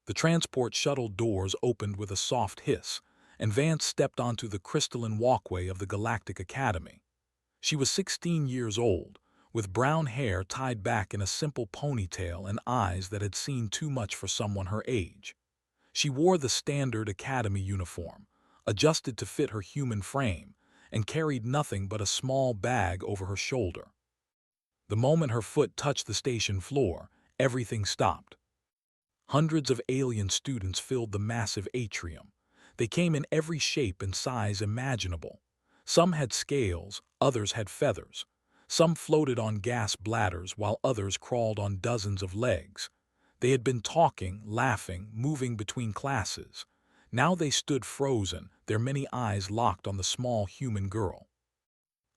The transport shuttle doors opened with a soft hiss, and Vance stepped onto the crystalline walkway of the Galactic Academy. She was 16 years old, with brown hair tied back in a simple ponytail and eyes that had seen too much for someone her age. She wore the standard Academy uniform, adjusted to fit her human frame, and carried nothing but a small bag over her shoulder. The moment her foot touched the station floor, everything stopped. Hundreds of alien students filled the massive atrium. They came in every shape and size imaginable. Some had scales, others had feathers. Some floated on gas bladders while others crawled on dozens of legs. They had been talking, laughing, moving between classes. Now they stood frozen, their many eyes locked on the small human girl.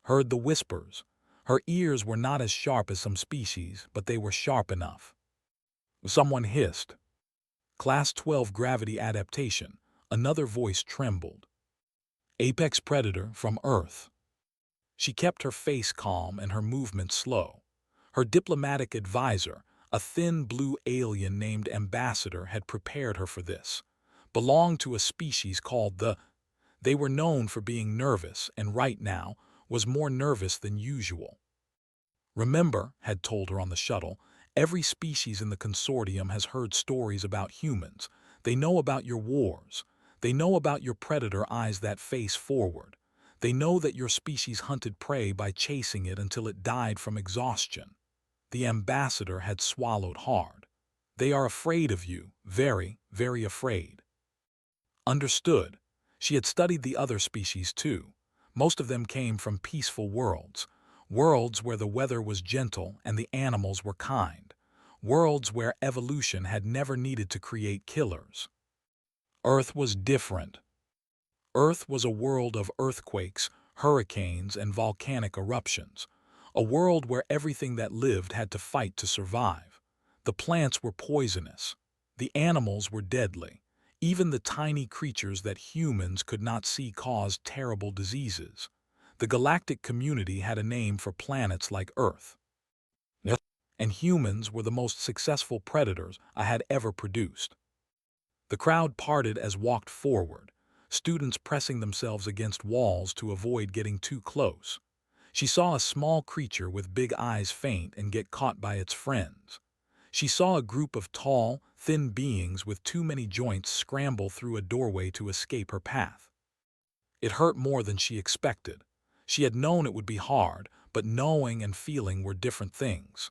Heard the whispers. Her ears were not as sharp as some species, but they were sharp enough. Someone hissed. Class 12 gravity adaptation. Another voice trembled. Apex predator from Earth. She kept her face calm and her movements slow. Her diplomatic advisor, a thin blue alien named Ambassador, had prepared her for this. Belonged to a species called the... They were known for being nervous, and right now was more nervous than usual. Remember, had told her on the shuttle, every species in the consortium has heard stories about humans. They know about your wars. They know about your predator eyes that face forward. They know that your species hunted prey by chasing it until it died from exhaustion. The Ambassador had swallowed hard. They are afraid of you, very, very afraid. Understood. She had studied the other species too. Most of them came from peaceful worlds. Worlds where the weather was gentle and the animals were kind. Worlds where evolution had never needed to create killers. Earth was different. Earth was a world of earthquakes, hurricanes, and volcanic eruptions. A world where everything that lived had to fight to survive. The plants were poisonous. The animals were deadly. Even the tiny creatures that humans could not see caused terrible diseases. The galactic community had a name for planets like Earth. And humans were the most successful predators I had ever produced. The crowd parted as walked forward, students pressing themselves against walls to avoid getting too close. She saw a small creature with big eyes faint and get caught by its friends. She saw a group of tall, thin beings with too many joints scramble through a doorway to escape her path. It hurt more than she expected. She had known it would be hard, but knowing and feeling were different things.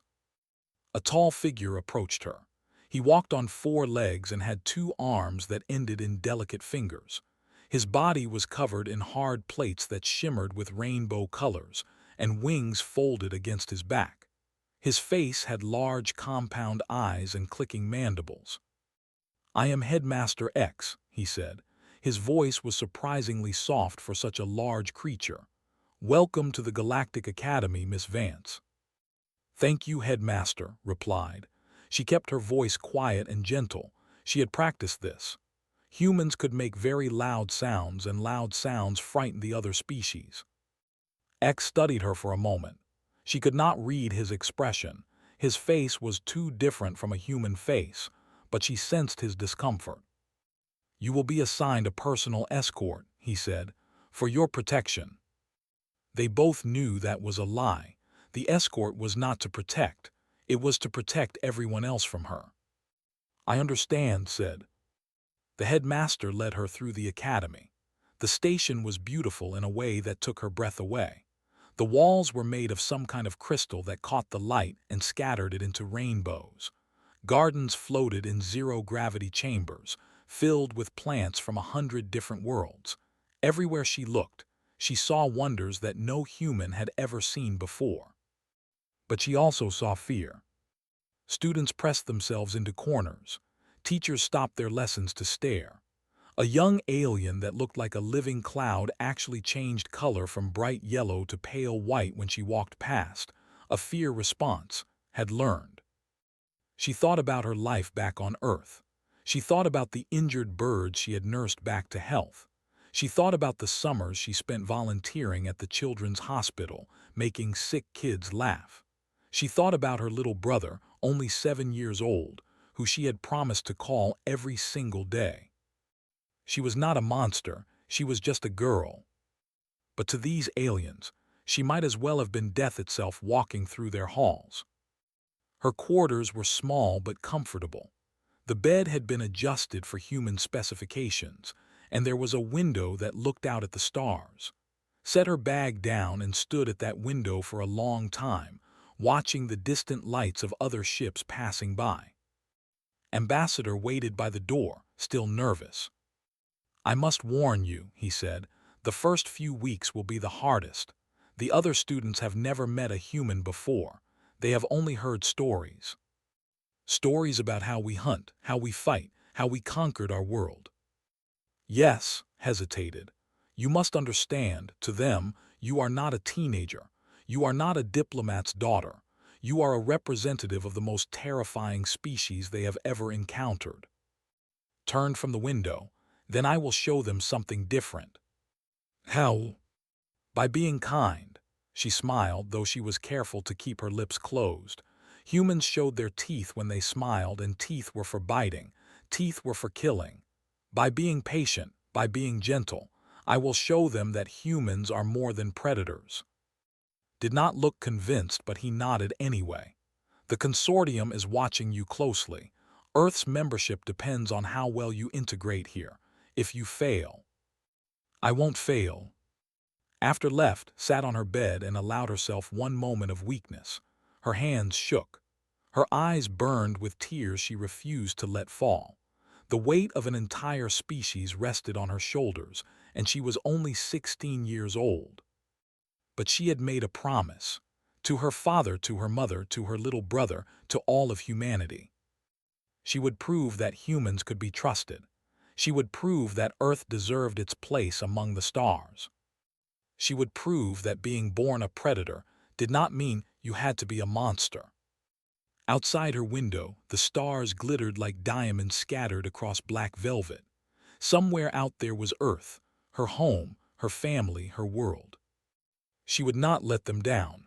A tall figure approached her. He walked on 4 legs and had 2 arms that ended in delicate fingers. His body was covered in hard plates that shimmered with rainbow colors, and wings folded against his back. His face had large compound eyes and clicking mandibles. "I am Headmaster X," he said. His voice was surprisingly soft for such a large creature. "Welcome to the Galactic Academy, Miss Vance." "Thank you, Headmaster," replied. She kept her voice quiet and gentle. She had practiced this. Humans could make very loud sounds, and loud sounds frightened the other species. X studied her for a moment. She could not read his expression. His face was too different from a human face, but she sensed his discomfort. "You will be assigned a personal escort," he said, "for your protection." They both knew that was a lie. The escort was not to protect. It was to protect everyone else from her. "I understand," said. The headmaster led her through the academy. The station was beautiful in a way that took her breath away. The walls were made of some kind of crystal that caught the light and scattered it into rainbows. Gardens floated in zero-gravity chambers, filled with plants from 100 different worlds. Everywhere she looked, she saw wonders that no human had ever seen before. But she also saw fear. Students pressed themselves into corners. Teachers stopped their lessons to stare. A young alien that looked like a living cloud actually changed color from bright yellow to pale white when she walked past. A fear response had learned. She thought about her life back on Earth. She thought about the injured birds she had nursed back to health. She thought about the summers she spent volunteering at the children's hospital, making sick kids laugh. She thought about her little brother, only 7 years old, who she had promised to call every single day. She was not a monster, she was just a girl. But to these aliens, she might as well have been death itself walking through their halls. Her quarters were small but comfortable. The bed had been adjusted for human specifications, and there was a window that looked out at the stars. Set her bag down and stood at that window for a long time, watching the distant lights of other ships passing by. Ambassador waited by the door, still nervous. "I must warn you," he said, "the first few weeks will be the hardest. The other students have never met a human before. They have only heard stories. Stories about how we hunt, how we fight, how we conquered our world." "Yes," hesitated. "You must understand, to them, you are not a teenager. You are not a diplomat's daughter. You are a representative of the most terrifying species they have ever encountered." Turned from the window, "Then I will show them something different." "How?" "By being kind." She smiled, though she was careful to keep her lips closed. Humans showed their teeth when they smiled, and teeth were for biting. Teeth were for killing. "By being patient, by being gentle, I will show them that humans are more than predators." Did not look convinced, but he nodded anyway. "The consortium is watching you closely. Earth's membership depends on how well you integrate here. If you fail—" "I won't fail." After left, sat on her bed and allowed herself one moment of weakness. Her hands shook. Her eyes burned with tears she refused to let fall. The weight of an entire species rested on her shoulders, and she was only 16 years old. But she had made a promise. To her father, to her mother, to her little brother, to all of humanity. She would prove that humans could be trusted. She would prove that Earth deserved its place among the stars. She would prove that being born a predator did not mean you had to be a monster. Outside her window, the stars glittered like diamonds scattered across black velvet. Somewhere out there was Earth, her home, her family, her world. She would not let them down.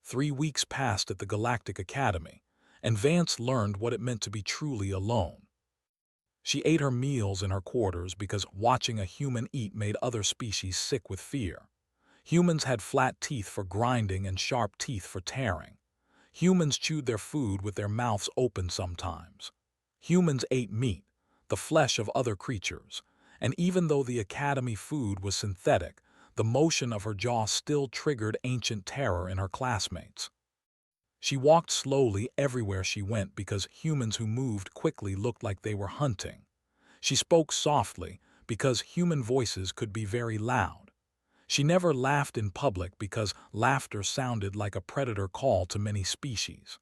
3 weeks passed at the Galactic Academy, and Vance learned what it meant to be truly alone. She ate her meals in her quarters because watching a human eat made other species sick with fear. Humans had flat teeth for grinding and sharp teeth for tearing. Humans chewed their food with their mouths open sometimes. Humans ate meat, the flesh of other creatures, and even though the Academy food was synthetic, the motion of her jaw still triggered ancient terror in her classmates. She walked slowly everywhere she went because humans who moved quickly looked like they were hunting. She spoke softly because human voices could be very loud. She never laughed in public because laughter sounded like a predator call to many species.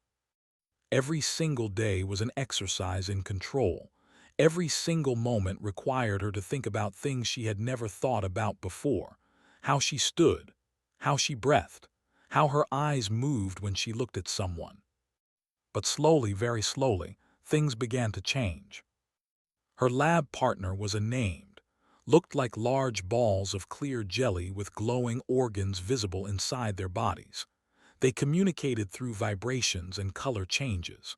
Every single day was an exercise in control. Every single moment required her to think about things she had never thought about before. How she stood, how she breathed, how her eyes moved when she looked at someone. But slowly, very slowly, things began to change. Her lab partner was unnamed, looked like large balls of clear jelly with glowing organs visible inside their bodies. They communicated through vibrations and color changes.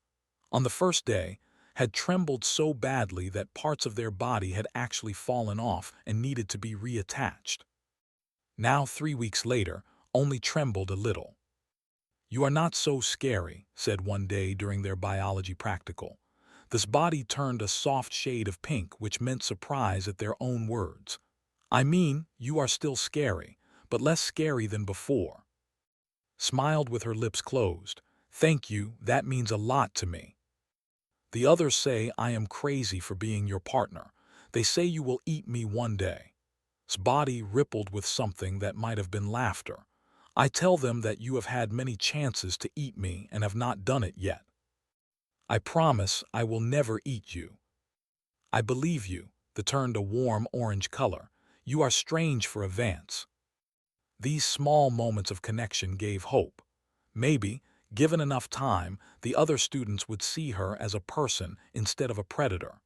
On the first day, had trembled so badly that parts of their body had actually fallen off and needed to be reattached. Now, 3 weeks later, only trembled a little. "You are not so scary," said one day during their biology practical. This body turned a soft shade of pink, which meant surprise at their own words. "I mean, you are still scary, but less scary than before." Smiled with her lips closed. "Thank you, that means a lot to me." The others say I am crazy for being your partner. They say you will eat me one day. His body rippled with something that might have been laughter. I tell them that you have had many chances to eat me and have not done it yet. I promise I will never eat you. I believe you. They turned a warm orange color. You are strange for a Vance. These small moments of connection gave hope. Maybe, given enough time, the other students would see her as a person instead of a predator.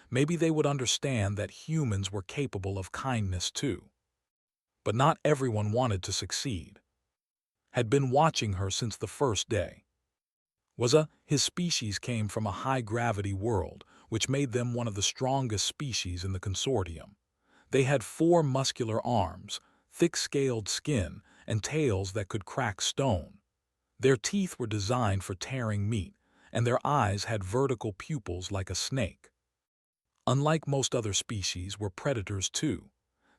Maybe they would understand that humans were capable of kindness too. But not everyone wanted to succeed. Had been watching her since the first day. His species came from a high-gravity world, which made them one of the strongest species in the consortium. They had 4 muscular arms, thick-scaled skin, and tails that could crack stone. Their teeth were designed for tearing meat, and their eyes had vertical pupils like a snake. Unlike most other species, were predators too.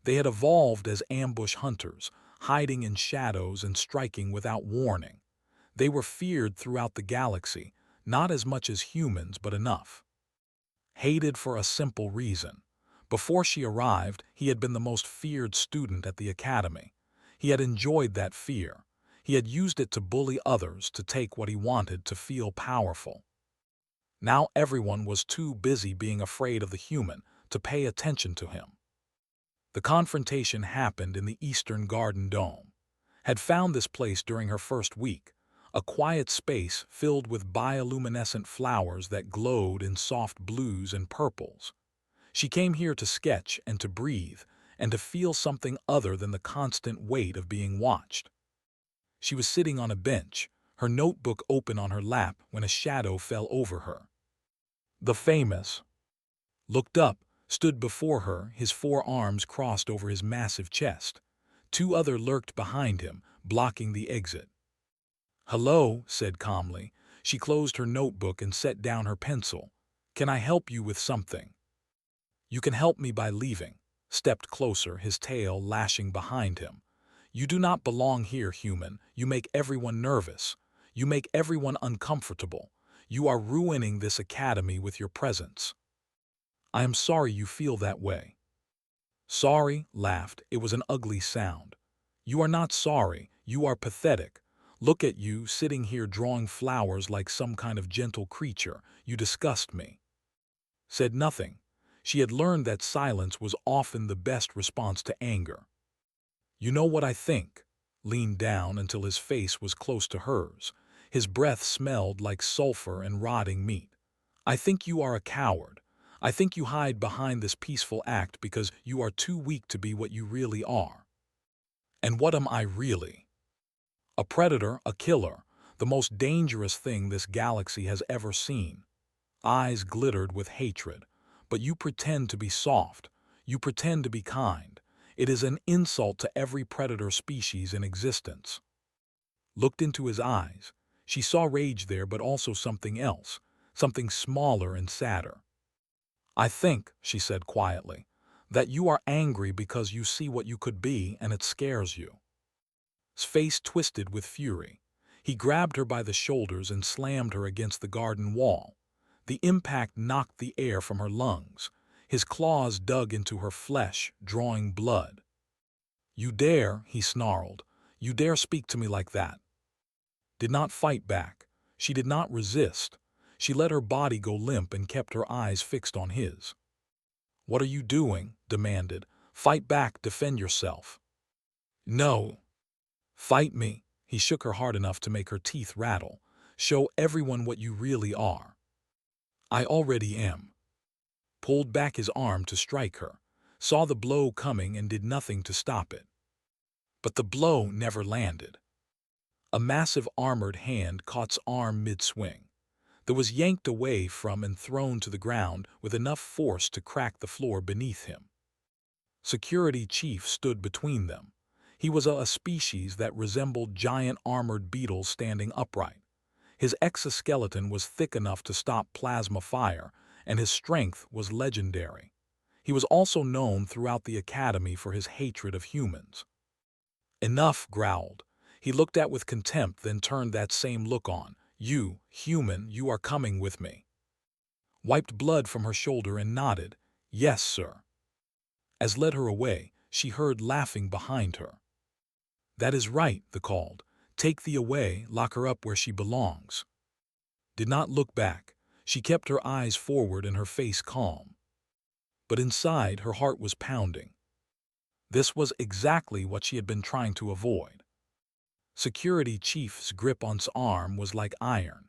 They had evolved as ambush hunters, hiding in shadows and striking without warning. They were feared throughout the galaxy, not as much as humans, but enough. Hated for a simple reason. Before she arrived, he had been the most feared student at the academy. He had enjoyed that fear. He had used it to bully others, to take what he wanted, to feel powerful. Now everyone was too busy being afraid of the human to pay attention to him. The confrontation happened in the Eastern Garden Dome. Had found this place during her first week, a quiet space filled with bioluminescent flowers that glowed in soft blues and purples. She came here to sketch and to breathe, and to feel something other than the constant weight of being watched. She was sitting on a bench, her notebook open on her lap, when a shadow fell over her. The famous looked up, stood before her, his 4 arms crossed over his massive chest. 2 others lurked behind him, blocking the exit. "Hello," said calmly. She closed her notebook and set down her pencil. "Can I help you with something?" "You can help me by leaving." Stepped closer, his tail lashing behind him. "You do not belong here, human. You make everyone nervous. You make everyone uncomfortable. You are ruining this academy with your presence." "I am sorry you feel that way." "Sorry?" laughed. It was an ugly sound. "You are not sorry. You are pathetic. Look at you, sitting here drawing flowers like some kind of gentle creature. You disgust me." Said nothing. She had learned that silence was often the best response to anger. "You know what I think?" Leaned down until his face was close to hers. His breath smelled like sulfur and rotting meat. "I think you are a coward. I think you hide behind this peaceful act because you are too weak to be what you really are." "And what am I really?" "A predator, a killer, the most dangerous thing this galaxy has ever seen." Eyes glittered with hatred. "But you pretend to be soft. You pretend to be kind. It is an insult to every predator species in existence." Looked into his eyes. She saw rage there, but also something else, something smaller and sadder. "I think," she said quietly, "that you are angry because you see what you could be and it scares you." His face twisted with fury. He grabbed her by the shoulders and slammed her against the garden wall. The impact knocked the air from her lungs. His claws dug into her flesh, drawing blood. "You dare," he snarled. "You dare speak to me like that." Did not fight back. She did not resist. She let her body go limp and kept her eyes fixed on his. "What are you doing?" demanded. "Fight back, defend yourself." "No." "Fight me." He shook her hard enough to make her teeth rattle. "Show everyone what you really are." "I already am." Pulled back his arm to strike her. Saw the blow coming and did nothing to stop it. But the blow never landed. A massive armored hand caught his arm mid-swing. That was yanked away from and thrown to the ground with enough force to crack the floor beneath him. Security Chief stood between them. He was a species that resembled giant armored beetles standing upright. His exoskeleton was thick enough to stop plasma fire, and his strength was legendary. He was also known throughout the academy for his hatred of humans. "Enough," growled. He looked at with contempt, then turned that same look on. "You, human, you are coming with me." Wiped blood from her shoulder and nodded. "Yes, sir." As led her away, she heard laughing behind her. "That is right," they called. "Take thee away, lock her up where she belongs." Did not look back. She kept her eyes forward and her face calm. But inside, her heart was pounding. This was exactly what she had been trying to avoid. Security Chief's grip on his arm was like iron.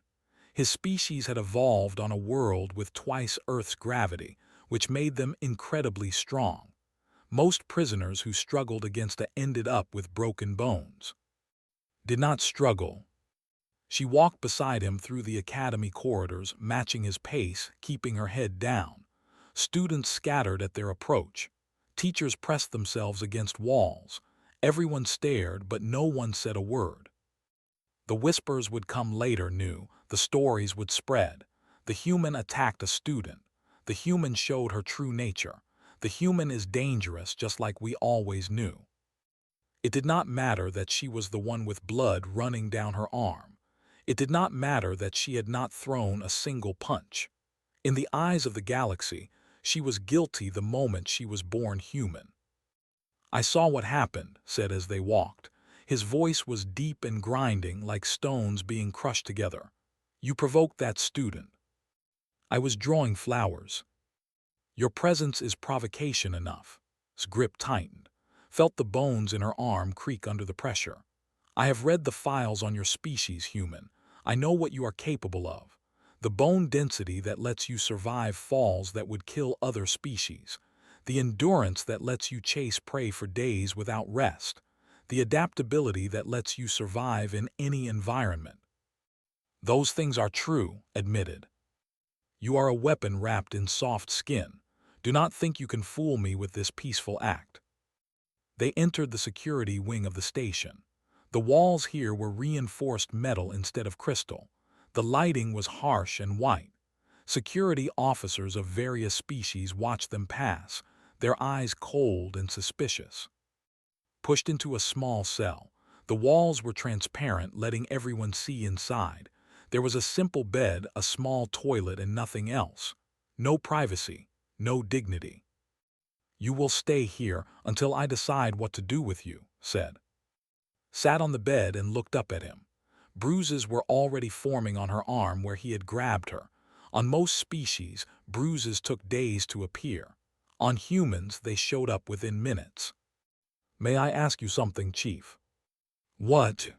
His species had evolved on a world with twice Earth's gravity, which made them incredibly strong. Most prisoners who struggled against it ended up with broken bones. Did not struggle. She walked beside him through the academy corridors, matching his pace, keeping her head down. Students scattered at their approach. Teachers pressed themselves against walls. Everyone stared, but no one said a word. The whispers would come later, the stories would spread. The human attacked a student. The human showed her true nature. The human is dangerous, just like we always knew. It did not matter that she was the one with blood running down her arm. It did not matter that she had not thrown a single punch. In the eyes of the galaxy, she was guilty the moment she was born human. "I saw what happened," said as they walked. His voice was deep and grinding, like stones being crushed together. "You provoked that student." "I was drawing flowers." "Your presence is provocation enough." His grip tightened. Felt the bones in her arm creak under the pressure. "I have read the files on your species, human. I know what you are capable of. The bone density that lets you survive falls that would kill other species. The endurance that lets you chase prey for days without rest. The adaptability that lets you survive in any environment." "Those things are true," admitted. "You are a weapon wrapped in soft skin. Do not think you can fool me with this peaceful act." They entered the security wing of the station. The walls here were reinforced metal instead of crystal. The lighting was harsh and white. Security officers of various species watched them pass, their eyes cold and suspicious. Pushed into a small cell, the walls were transparent, letting everyone see inside. There was a simple bed, a small toilet, and nothing else. No privacy, no dignity. "You will stay here until I decide what to do with you," said. Sat on the bed and looked up at him. Bruises were already forming on her arm where he had grabbed her. On most species, bruises took days to appear. On humans, they showed up within minutes. "May I ask you something, Chief?" "What?"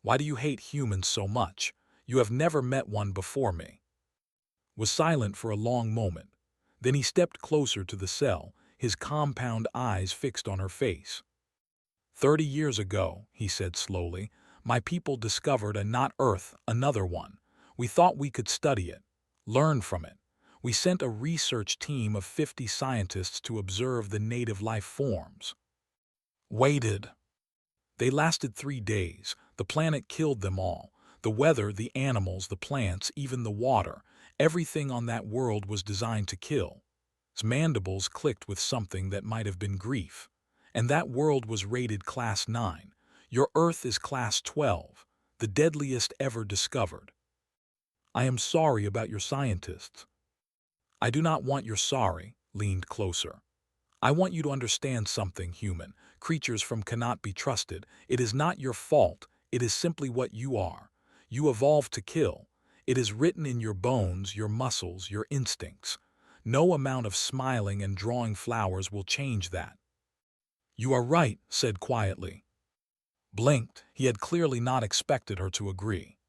"Why do you hate humans so much? You have never met one before me." Was silent for a long moment. Then he stepped closer to the cell, his compound eyes fixed on her face. 30 years ago," he said slowly, "my people discovered a not Earth, another one. We thought we could study it, learn from it. We sent a research team of 50 scientists to observe the native life forms. Waited. They lasted 3 days. The planet killed them all. The weather, the animals, the plants, even the water. Everything on that world was designed to kill." His mandibles clicked with something that might have been grief. "And that world was rated Class 9. Your Earth is Class 12, the deadliest ever discovered. I am sorry about your scientists." "I do not want your sorry," leaned closer. "I want you to understand something, human. Creatures from cannot be trusted. It is not your fault. It is simply what you are. You evolved to kill. It is written in your bones, your muscles, your instincts. No amount of smiling and drawing flowers will change that." "You are right," said quietly. Blinked. He had clearly not expected her to agree.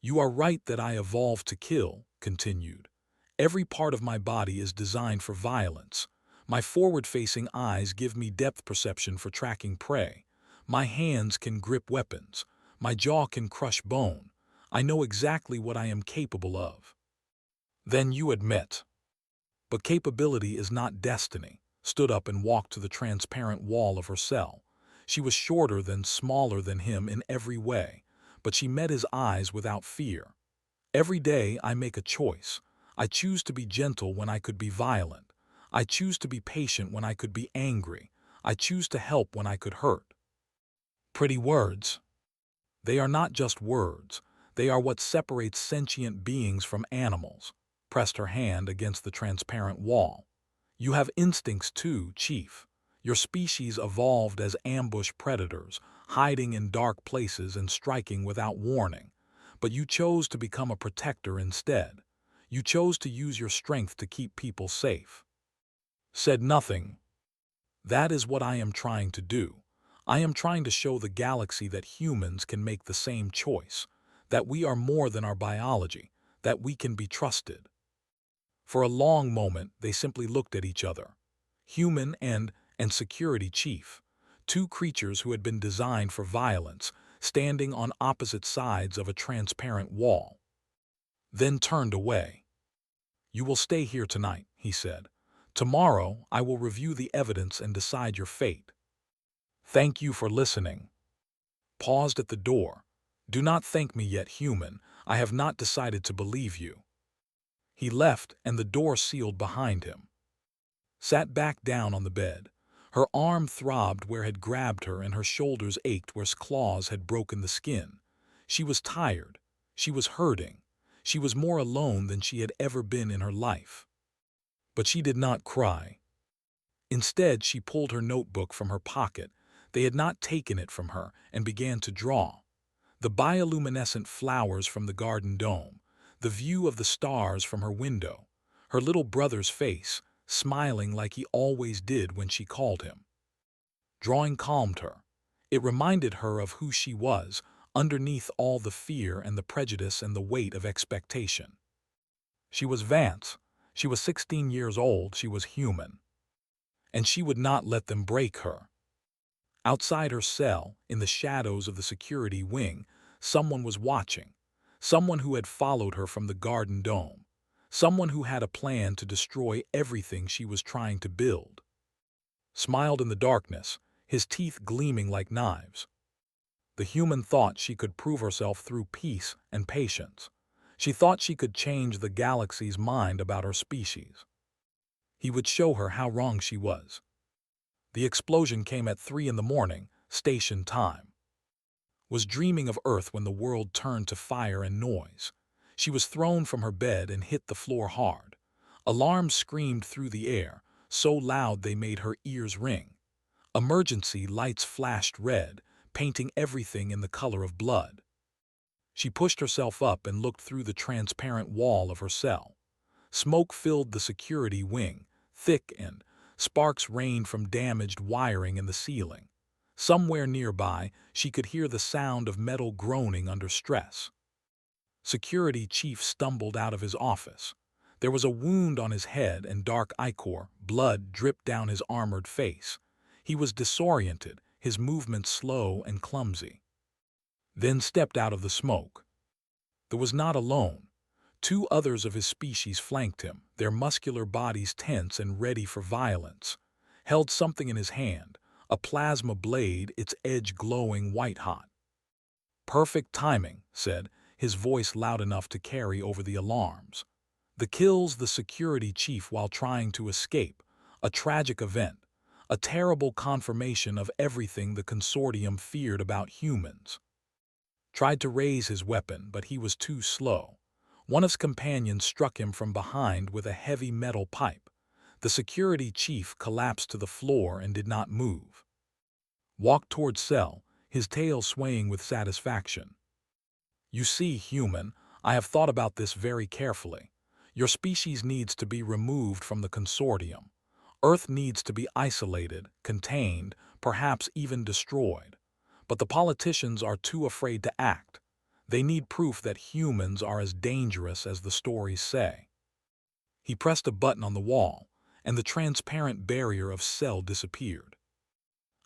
"You are right that I evolved to kill," continued. "Every part of my body is designed for violence. My forward-facing eyes give me depth perception for tracking prey. My hands can grip weapons. My jaw can crush bone. I know exactly what I am capable of." "Then you admit." "But capability is not destiny." Stood up and walked to the transparent wall of her cell. She was shorter than, smaller than him in every way, but she met his eyes without fear. "Every day I make a choice. I choose to be gentle when I could be violent. I choose to be patient when I could be angry. I choose to help when I could hurt." Pretty words. They are not just words. They are what separates sentient beings from animals. Pressed her hand against the transparent wall. "You have instincts too, Chief. Your species evolved as ambush predators, hiding in dark places and striking without warning. But you chose to become a protector instead. You chose to use your strength to keep people safe." Said nothing. "That is what I am trying to do. I am trying to show the galaxy that humans can make the same choice, that we are more than our biology, that we can be trusted." For a long moment, they simply looked at each other. Human and security chief. Two creatures who had been designed for violence, standing on opposite sides of a transparent wall. Then turned away. "You will stay here tonight," he said. "Tomorrow I will review the evidence and decide your fate. Thank you for listening." Paused at the door. "Do not thank me yet, human. I have not decided to believe you." He left, and the door sealed behind him. Sat back down on the bed. Her arm throbbed where had grabbed her, and her shoulders ached where claws had broken the skin. She was tired. She was hurting. She was more alone than she had ever been in her life. But she did not cry. Instead, she pulled her notebook from her pocket. They had not taken it from her, and began to draw. The bioluminescent flowers from the garden dome, the view of the stars from her window, her little brother's face, smiling like he always did when she called him. Drawing calmed her. It reminded her of who she was, underneath all the fear and the prejudice and the weight of expectation. She was Vance. She was 16 years old. She was human. And she would not let them break her. Outside her cell, in the shadows of the security wing, someone was watching. Someone who had followed her from the garden dome. Someone who had a plan to destroy everything she was trying to build. Smiled in the darkness, his teeth gleaming like knives. The human thought she could prove herself through peace and patience. She thought she could change the galaxy's mind about her species. He would show her how wrong she was. The explosion came at 3 a.m, station time. Was dreaming of Earth when the world turned to fire and noise. She was thrown from her bed and hit the floor hard. Alarms screamed through the air, so loud they made her ears ring. Emergency lights flashed red, painting everything in the color of blood. She pushed herself up and looked through the transparent wall of her cell. Smoke filled the security wing, thick, and sparks rained from damaged wiring in the ceiling. Somewhere nearby, she could hear the sound of metal groaning under stress. Security chief stumbled out of his office. There was a wound on his head and dark ichor, blood dripped down his armored face. He was disoriented, his movements slow and clumsy. Then stepped out of the smoke. There was not alone. 2 others of his species flanked him, their muscular bodies tense and ready for violence. Held something in his hand, a plasma blade, its edge glowing white-hot. "Perfect timing," said, his voice loud enough to carry over the alarms. The kills the security chief while trying to escape, a tragic event, a terrible confirmation of everything the consortium feared about humans. Tried to raise his weapon, but he was too slow. One of his companions struck him from behind with a heavy metal pipe. The security chief collapsed to the floor and did not move. Walked toward cell, his tail swaying with satisfaction. "You see, human, I have thought about this very carefully. Your species needs to be removed from the consortium. Earth needs to be isolated, contained, perhaps even destroyed. But the politicians are too afraid to act. They need proof that humans are as dangerous as the stories say." He pressed a button on the wall, and the transparent barrier of cell disappeared.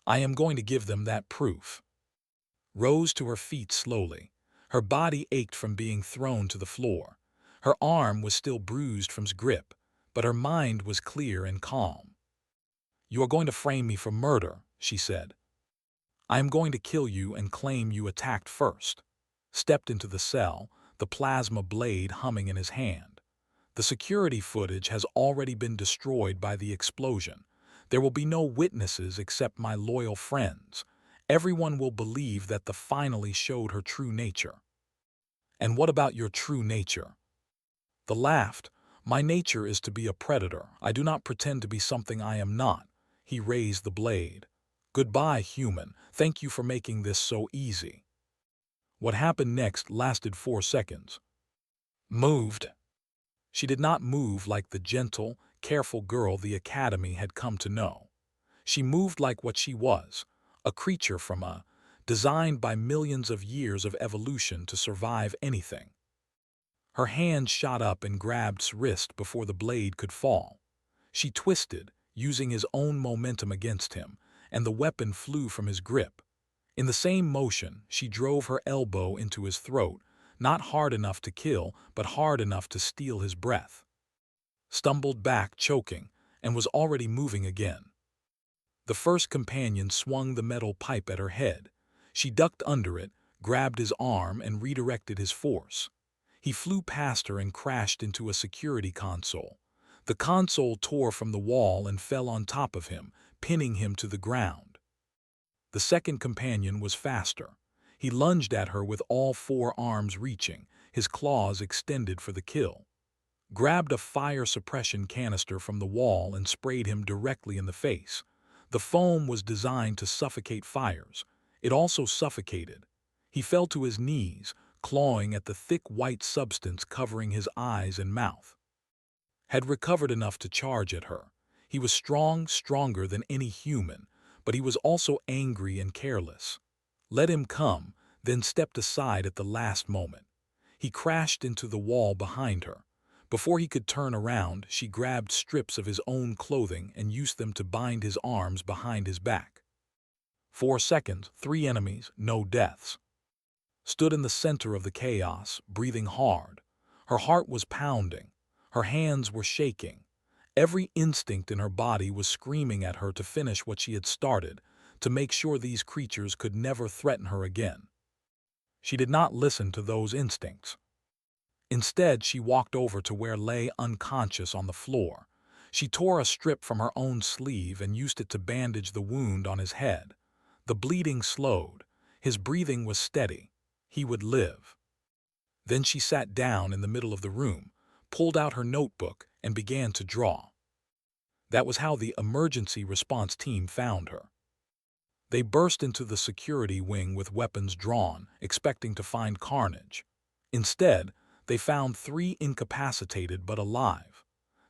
"I am going to give them that proof." Rose to her feet slowly. Her body ached from being thrown to the floor. Her arm was still bruised from his grip, but her mind was clear and calm. "You are going to frame me for murder," she said. "I am going to kill you and claim you attacked first." Stepped into the cell, the plasma blade humming in his hand. "The security footage has already been destroyed by the explosion. There will be no witnesses except my loyal friends. Everyone will believe that the finally showed her true nature." "And what about your true nature?" The laughed. "My nature is to be a predator. I do not pretend to be something I am not." He raised the blade. "Goodbye, human. Thank you for making this so easy." What happened next lasted 4 seconds. Moved. She did not move like the gentle, careful girl the Academy had come to know. She moved like what she was, a creature from designed by millions of years of evolution to survive anything. Her hand shot up and grabbed his wrist before the blade could fall. She twisted, using his own momentum against him, and the weapon flew from his grip. In the same motion, she drove her elbow into his throat, not hard enough to kill, but hard enough to steal his breath. Stumbled back, choking, and was already moving again. The first companion swung the metal pipe at her head. She ducked under it, grabbed his arm, and redirected his force. He flew past her and crashed into a security console. The console tore from the wall and fell on top of him, pinning him to the ground. The second companion was faster. He lunged at her with all four arms reaching, his claws extended for the kill. Grabbed a fire suppression canister from the wall and sprayed him directly in the face. The foam was designed to suffocate fires. It also suffocated. He fell to his knees, clawing at the thick white substance covering his eyes and mouth. Had recovered enough to charge at her. He was strong, stronger than any human, but he was also angry and careless. Let him come, then stepped aside at the last moment. He crashed into the wall behind her. Before he could turn around, she grabbed strips of his own clothing and used them to bind his arms behind his back. 4 seconds, 3 enemies, no deaths. Stood in the center of the chaos, breathing hard. Her heart was pounding. Her hands were shaking. Every instinct in her body was screaming at her to finish what she had started, to make sure these creatures could never threaten her again. She did not listen to those instincts. Instead, she walked over to where lay unconscious on the floor. She tore a strip from her own sleeve and used it to bandage the wound on his head. The bleeding slowed. His breathing was steady. He would live. Then she sat down in the middle of the room, pulled out her notebook, and began to draw. That was how the emergency response team found her. They burst into the security wing with weapons drawn, expecting to find carnage. Instead, they found 3 incapacitated but alive.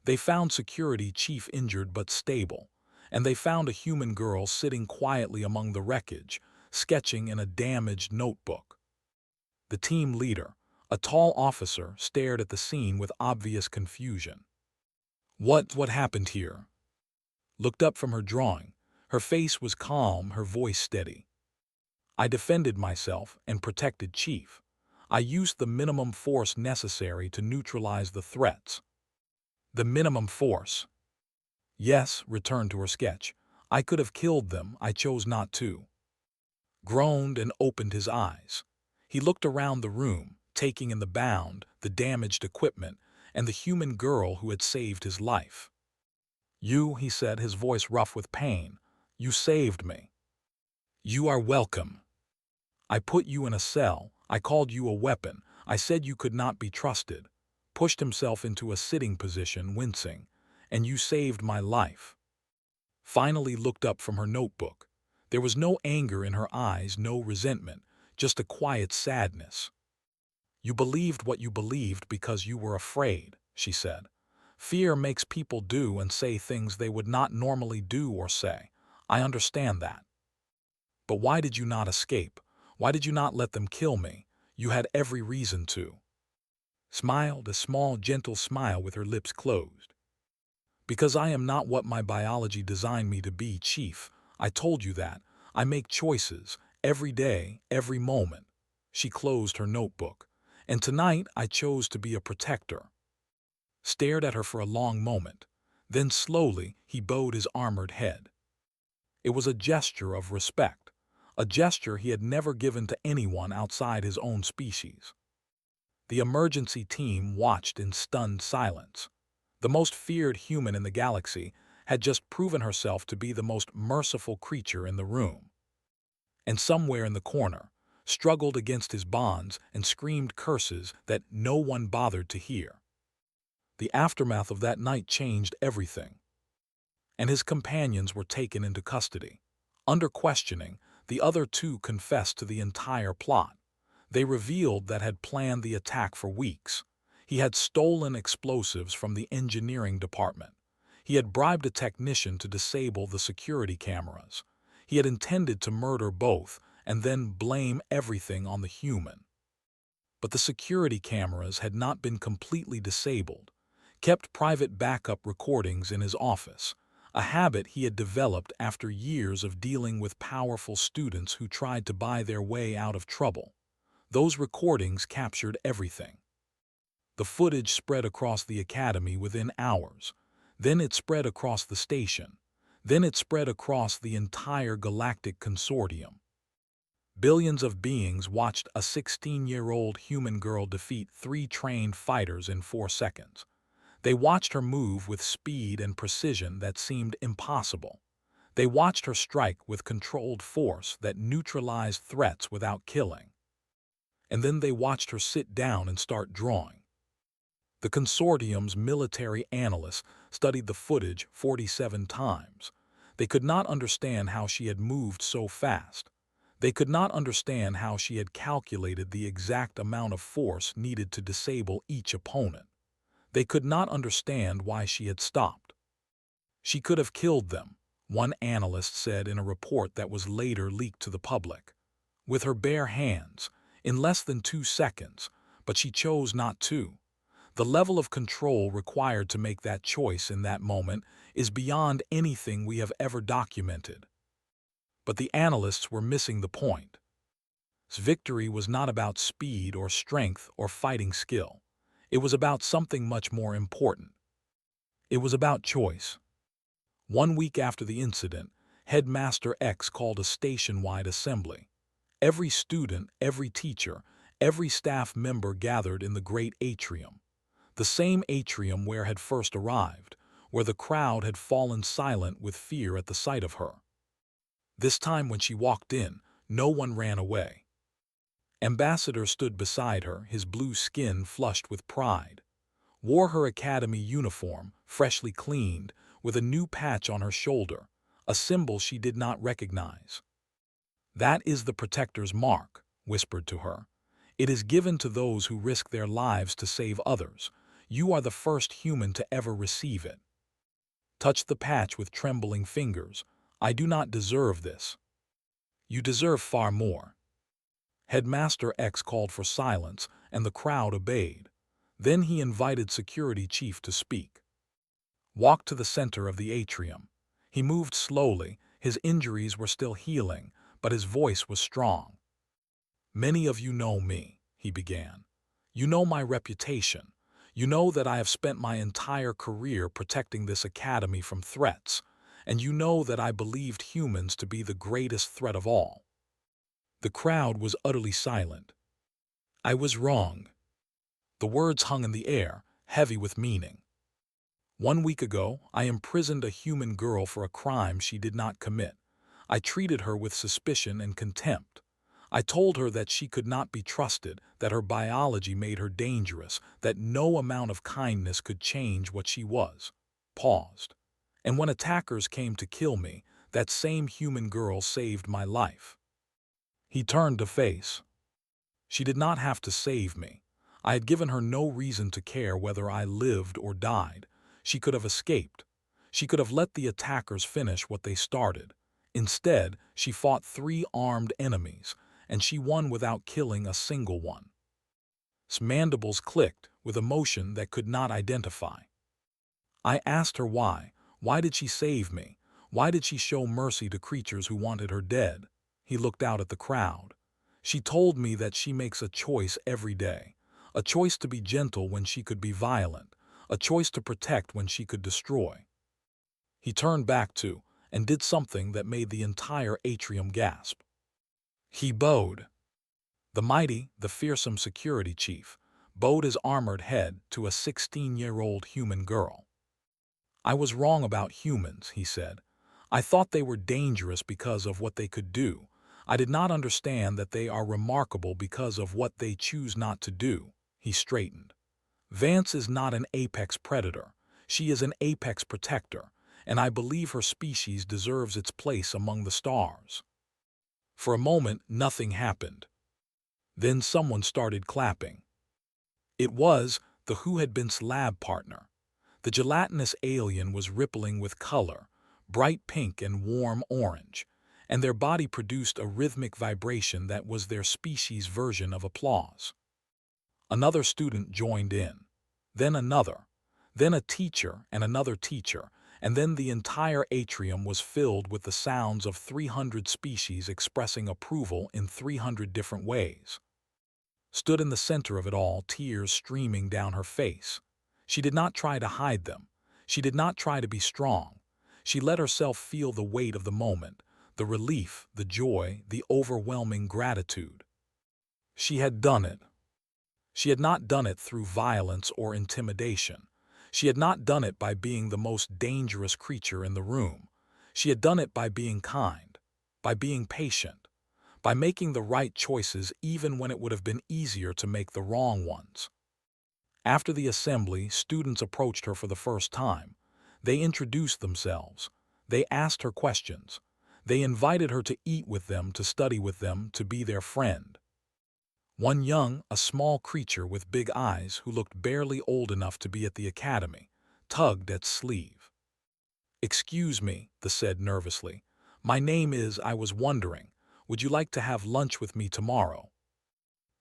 They found security chief injured but stable, and they found a human girl sitting quietly among the wreckage, sketching in a damaged notebook. The team leader, a tall officer, stared at the scene with obvious confusion. What happened here? Looked up from her drawing. Her face was calm, her voice steady. I defended myself and protected Chief. I used the minimum force necessary to neutralize the threats. The minimum force? Yes, returned to her sketch. I could have killed them, I chose not to. Groaned and opened his eyes. He looked around the room, taking in the bound, the damaged equipment, and the human girl who had saved his life. You, he said, his voice rough with pain, you saved me. You are welcome. I put you in a cell, I called you a weapon, I said you could not be trusted. Pushed himself into a sitting position, wincing, and you saved my life. Finally looked up from her notebook. There was no anger in her eyes, no resentment, just a quiet sadness. You believed what you believed because you were afraid, she said. Fear makes people do and say things they would not normally do or say. I understand that. But why did you not escape? Why did you not let them kill me? You had every reason to. Smiled a small, gentle smile with her lips closed. Because I am not what my biology designed me to be, Chief. I told you that. I make choices, every day, every moment. She closed her notebook. And tonight I chose to be a protector. Stared at her for a long moment. Then slowly he bowed his armored head. It was a gesture of respect, a gesture he had never given to anyone outside his own species. The emergency team watched in stunned silence. The most feared human in the galaxy had just proven herself to be the most merciful creature in the room. And somewhere in the corner, struggled against his bonds and screamed curses that no one bothered to hear. The aftermath of that night changed everything. And his companions were taken into custody. Under questioning, the other 2 confessed to the entire plot. They revealed that had planned the attack for weeks. He had stolen explosives from the engineering department. He had bribed a technician to disable the security cameras. He had intended to murder both and then blame everything on the human. But the security cameras had not been completely disabled. Kept private backup recordings in his office. a habit he had developed after years of dealing with powerful students who tried to buy their way out of trouble. Those recordings captured everything. The footage spread across the academy within hours. Then it spread across the station. Then it spread across the entire galactic consortium. Billions of beings watched a 16-year-old human girl defeat 3 trained fighters in 4 seconds. They watched her move with speed and precision that seemed impossible. They watched her strike with controlled force that neutralized threats without killing. And then they watched her sit down and start drawing. The consortium's military analysts studied the footage 47 times. They could not understand how she had moved so fast. They could not understand how she had calculated the exact amount of force needed to disable each opponent. They could not understand why she had stopped. She could have killed them, one analyst said in a report that was later leaked to the public, with her bare hands, in less than 2 seconds, but she chose not to. The level of control required to make that choice in that moment is beyond anything we have ever documented. But the analysts were missing the point. Victory was not about speed or strength or fighting skill. It was about something much more important. It was about choice. 1 week after the incident, Headmaster X called a station-wide assembly. Every student, every teacher, every staff member gathered in the great atrium. The same atrium where had first arrived, where the crowd had fallen silent with fear at the sight of her. This time when she walked in, no one ran away. Ambassador stood beside her, his blue skin flushed with pride. Wore her academy uniform, freshly cleaned, with a new patch on her shoulder, a symbol she did not recognize. "That is the Protector's mark," whispered to her. "It is given to those who risk their lives to save others. You are the first human to ever receive it." Touched the patch with trembling fingers. "I do not deserve this." "You deserve far more." Headmaster X called for silence, and the crowd obeyed. Then he invited Security Chief to speak. Walked to the center of the atrium. He moved slowly, his injuries were still healing, but his voice was strong. "Many of you know me," he began. "You know my reputation. You know that I have spent my entire career protecting this academy from threats, and you know that I believed humans to be the greatest threat of all." The crowd was utterly silent. "I was wrong." The words hung in the air, heavy with meaning. 1 week ago, I imprisoned a human girl for a crime she did not commit. I treated her with suspicion and contempt. I told her that she could not be trusted, that her biology made her dangerous, that no amount of kindness could change what she was. Paused. And when attackers came to kill me, that same human girl saved my life. He turned to face. She did not have to save me. I had given her no reason to care whether I lived or died. She could have escaped. She could have let the attackers finish what they started. Instead, she fought 3 armed enemies, and she won without killing a single one. His mandibles clicked with emotion that could not identify. I asked her why. Why did she save me? Why did she show mercy to creatures who wanted her dead? He looked out at the crowd. She told me that she makes a choice every day. A choice to be gentle when she could be violent. A choice to protect when she could destroy. He turned back to and did something that made the entire atrium gasp. He bowed. The mighty, the fearsome security chief bowed his armored head to a 16-year-old human girl. "I was wrong about humans," he said. "I thought they were dangerous because of what they could do. I did not understand that they are remarkable because of what they choose not to do." He straightened. "Vance is not an apex predator. She is an apex protector, and I believe her species deserves its place among the stars." For a moment, nothing happened. Then someone started clapping. It was the who had been's lab partner. The gelatinous alien was rippling with color, bright pink and warm orange, and their body produced a rhythmic vibration that was their species' version of applause. Another student joined in, then another, then a teacher and another teacher, and then the entire atrium was filled with the sounds of 300 species expressing approval in 300 different ways. Stood in the center of it all, tears streaming down her face. She did not try to hide them. She did not try to be strong. She let herself feel the weight of the moment, the relief, the joy, the overwhelming gratitude. She had done it. She had not done it through violence or intimidation. She had not done it by being the most dangerous creature in the room. She had done it by being kind, by being patient, by making the right choices even when it would have been easier to make the wrong ones. After the assembly, students approached her for the first time. They introduced themselves. They asked her questions. They invited her to eat with them, to study with them, to be their friend. One young, a small creature with big eyes who looked barely old enough to be at the academy, tugged at sleeve. "Excuse me," the said nervously. "My name is, I was wondering, would you like to have lunch with me tomorrow?"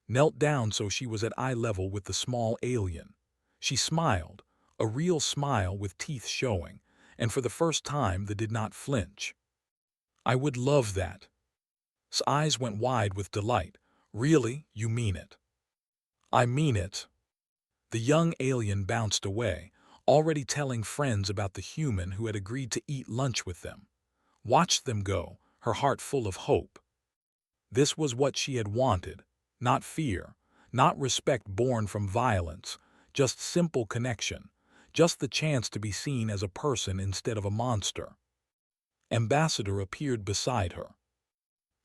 Knelt down so she was at eye level with the small alien. She smiled, a real smile with teeth showing, and for the first time they did not flinch. "I would love that." His eyes went wide with delight. "Really, you mean it?" "I mean it." The young alien bounced away, already telling friends about the human who had agreed to eat lunch with them. Watched them go, her heart full of hope. This was what she had wanted, not fear, not respect born from violence, just simple connection, just the chance to be seen as a person instead of a monster. Ambassador appeared beside her.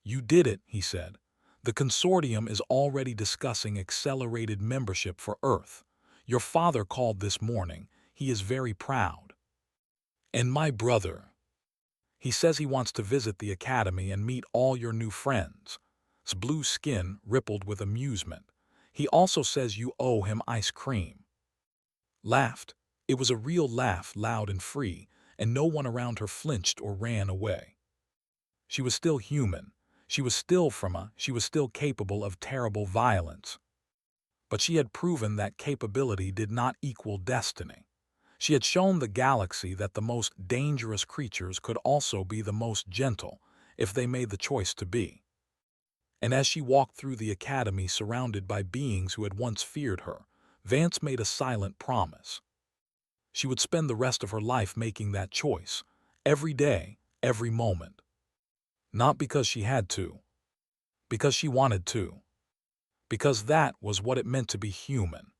"You did it," he said. "The consortium is already discussing accelerated membership for Earth. Your father called this morning. He is very proud. And my brother. He says he wants to visit the academy and meet all your new friends." His blue skin rippled with amusement. "He also says you owe him ice cream." Laughed. It was a real laugh, loud and free, and no one around her flinched or ran away. She was still human. She was still she was still capable of terrible violence. But she had proven that capability did not equal destiny. She had shown the galaxy that the most dangerous creatures could also be the most gentle, if they made the choice to be. And as she walked through the academy surrounded by beings who had once feared her, Vance made a silent promise. She would spend the rest of her life making that choice, every day, every moment. Not because she had to, because she wanted to. Because that was what it meant to be human.